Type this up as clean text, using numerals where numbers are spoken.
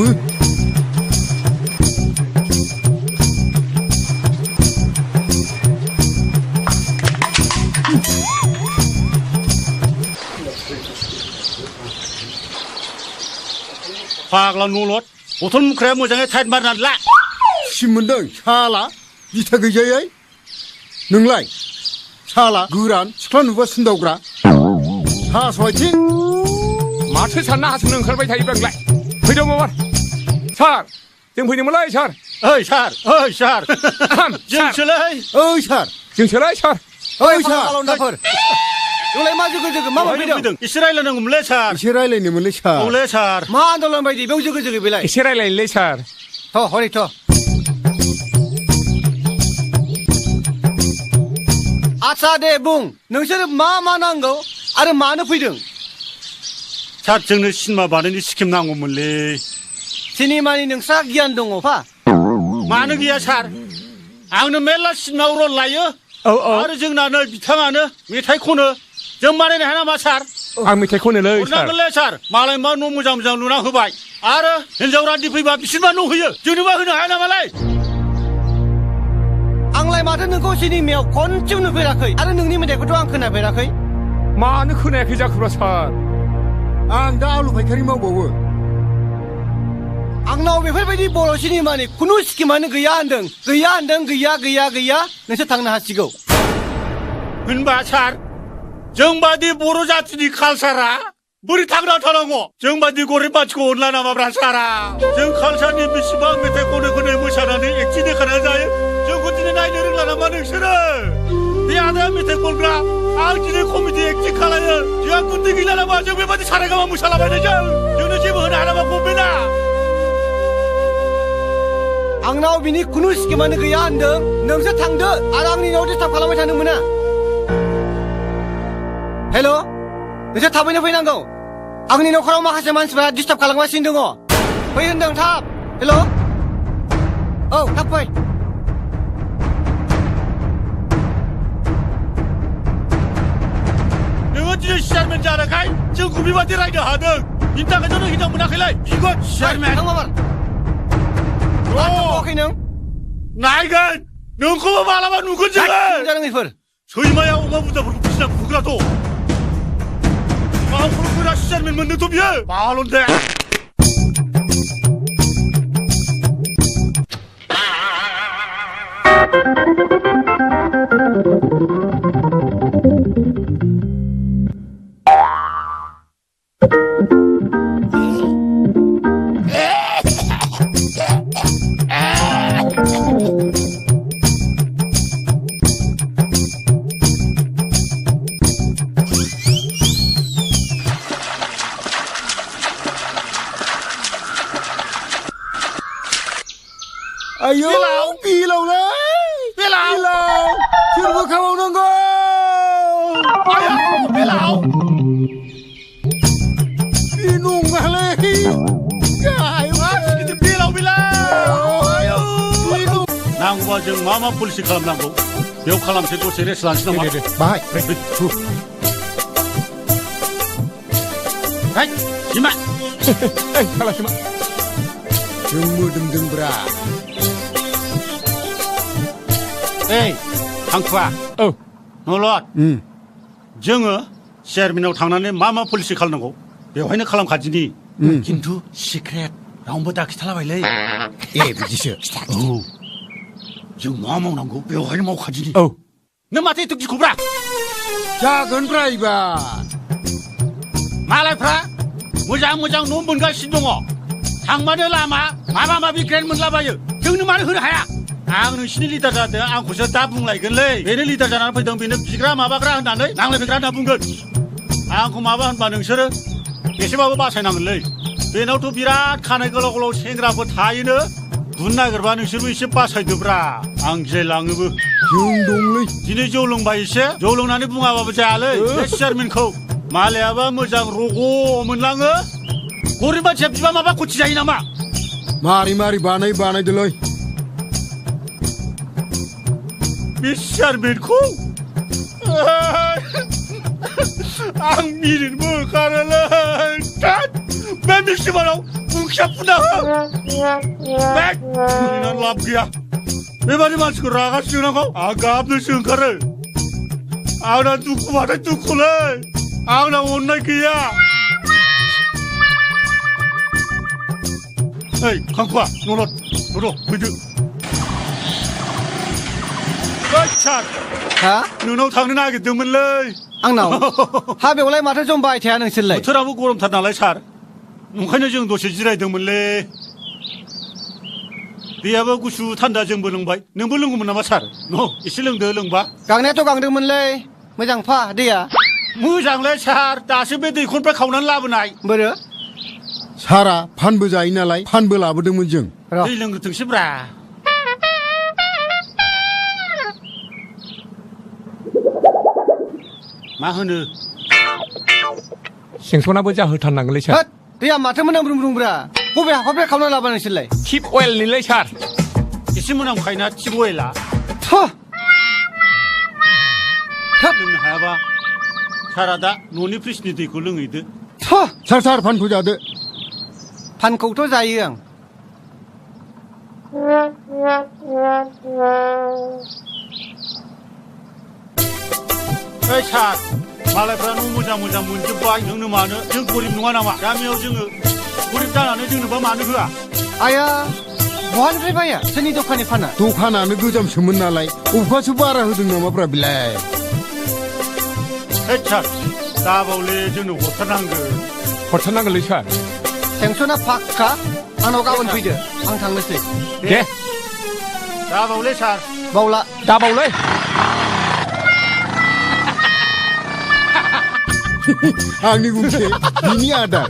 ฝากเราหนูรถอดทนแคร์มือจังไงแทนบ้านนั่นละชิมมันได้ชาละดิทักยัยหนึ่งไล่ชาละกูรันสคลันวัสดุกระฮาสวยจริงมาที่ฉันหน้าฉันหนึ่งขึ้นไปไทยเป็นไรไปดูมาวันชาร์จึงพูดยังไม่เลยชาร์ชาร์จึงเฉลยชาร์จึงเฉลยชาร์ชาร์kalau dapur Ulai maju ke mama bidang. Israel nang umlechar. Israel ni umlechar. Umlechar. Ma andolan bai di beu jugu bilai. Israel ni lechar. Tho hori tho. Acha de bung. Nongsor ma nanggo आरो मानो फैदों? सार जोंनो cinema बानायनो scheme नांगौमोनलै। सिनेमानि नोंस्रा गियान दङ फा? मानो गैया सार? आंनो मेरला सिनेमायाव रल लायो। आरो जोंनानो बिथाङानो मेथाइ खनो। जों बानायनो हाया नामा सार? आं मेथाइ खनोलै सार। हरनांगोनलै सार। मालाय मा न' मोजां लुना होबाय। आरो हिनजाव रान्दि फैबा बिसोरबा न' होयो। जोंनोबा होनो हाया नामालाय? आंलाय माथो नोंखौ सिनेमायाव खनसेबो नुफेराखै आरो नोंनि मेथाइखौथ' आं खोनाफेराखै। मानो खोनायाखै जाखोब्रा सार? आं दा आलु फायखारि मावबावो। आंनाव बेफोरबायदि बर' सिनेमानि खुनु स्किमानो गैया होनदों। गैया। नोंसोर थांनो हासिगौ। होनबा सार जोंबादि बर' जाथिनि कालसारा बोरै थांना थानांगौ? जोंबादि गरिब मानसिखौ अनला नामाब्रा सारा? जों कालसारनि बेसेबां मेथाइ खनै मोसानानै एक्टिं देखायनानै जायो। जोंखौ दिनै नायनो रोंला नामा नोंसोरो? बे आदाया मेथाइ खनग्रा आं दिनै कमेडि एक्टिं खालायो। जोंहा गुन्दै गैला नामा? जों बेबादि सारायगामा मोसालाबायनायजों जोंनो जेबो होनो हाया नामा गभर्नमेन्टआ? आंनाव बिनि खुनु स्किमानो गैया होनदों। नोंसोर थांदो आरो आंनि न'आव डिस्टार्ब खालामबाय थानो मोना। हेल' नोंसोर थाबैनो फैनांगौ। आंनि न'खराव माखासे मानसिफोरा डिस्टार्ब खालामगासिनो दङ। फै होनदों थाब। हेल' औ थाब फै। नोङो दिनै चेयारमेन जानायखाय जोंखौ बेबादि रायनो हादों। बिनि थाखायथ' नों हिनजाव मोनाखैलाय। बिगुर चेयारमेन। थां माबार। थांबावाखै नों? नायगोन। नोंखौबो मालाबा नुगोन जोङो। जानाङैफोर। सैमाया अमा बुन्दाफोरखौ फिसिना खुग्राथ'। मावखौल' गोरा चेयारमेन मोननोथ' बियो। बालन दे। Ayo, bilau lah. Bilau. Suruh kau nunggu. Ayo, bilau. Bingung lagi. Ayo, kita bilau. Ayo. Bingung. Nanggu aja mama polisi kalam nanggu. Biar kalam seto serius langsung nama. Baik. Hai, Sima. Kalau Sima. Dem berat. हांखुआ नलद जोङो चेयारमेनाव थांनानै मा policy खालामनांगौ बेवहायनो खालामखादिनि खिन्थु secret रावबो दाखिथालाबायलै बिदिसो जों मा मावनांगौ बेवहायनो मावखादिनि नों माथो एथ' गिखौब्रा जागोनब्रा एबार मालायफ्रा मोजां न' मोनगासिनो दङ थांबानो लामा माबा माबि ग्रेन्ड मोनलाबायो जोंनो मानो होनो हाया आं नोंसिनि लिडार जादों आंखौसो दा बुंलायगोनलै बेनो लिडार जानानै फैदों बेनो बिग्रा माबाग्रा होननानै नांलायफैग्रा होनना बुंगोन आंखौ माबा होनबा नोंसोरो एसेबाबो बासायनांगोनलै बेनावथ' बिराद खानाय गोलाव सेंग्राफोर थायोनो बुनो नागिरबा नोंसोरबो एसे बासायदोब्रा आं गिलायलाङोबो जों दंलै दिनै जौ लोंबाय एसे जौ लोंनानै बुङाबाबो जायालै बे चेयारमेनखौ मालायाबा मोजां रग' मोनलाङो गरिब मानसिया बिबा माबा खथि जायो नामा मारै बानायदोलै बे चेयारमेनखौ आं मिनिनोबो ओंखारोलै बे सिमानाव ओंख्रिया फुना हो बेग फुननानै लाब गैया बेबादि मानसिखौ रागा जोंनांगौ आं गाबनोसो ओंखारो आंना दुखुबाथाय दुखुलै आंना अननाय गैया ओइ खांखुवा नलद बद' फैदो ओइ सार हा नोंनाव थांनो नागिरदोंमोनलै आंनाव हा बेवलाय माथो जमबाय थाया नोंसोरलाय बोथोराबो गरमथार नालाय सार ओंखायनो जों दसे जिरायदोंमोनलै दैयाबो गुसु थान्दा जोंबो लोंबाय नोंबो लोंगौमोन नामा सार न' एसे लोंदो लोंबा गांनायाथ' गांदोंमोनलै मोजांफा दैया मोजांलै सार दासो बे दैखरनिफ्राय खावनानै लाबोनाय बोरो सारा फानबो जायो नालाय फानबो लाबोदोंमोन जों र' दै लोंग्रोथोंसै ब्रा मा होनो सेंसनाबो जाहोथारनांगोनलै सार होद दैया माथो मोनाम रुमब्रा बबे हाखरनिफ्राय खावना लाबोआ नोंसोरलाय टिप अइलनिलै सार एसे मोनामखायोना टिप अइला थ' लोंनो हायाबा सारा दा न'नि फ्रिजनि दैखौ लोंहैदो थ' सार फानखौ जादो फानखौथ' जायो आं ओइ सार मालायफ्रा न' मोजां मोजां मोनजोब्बाय नोंनो मानो जों गरिब नङा नामा गामियाव जोङो गरिब जानानै जोंनोबा मानो होआ आया बहानिफ्राय बाया सोरनि दखाननि फाना दखानानो गोजामसोमोन नालाय अबेखासो बारा होदों नामाब्रा बिलाय ओइ सार दाबावले जोंनो हरथारनांगोन हरथारनांगोनलै सार सेंसना फाक्का आंनाव गाबोन फैदो आं थांनोसै दे दाबावले सार बावला दाबावलै आंनि गंसे बिनि आदार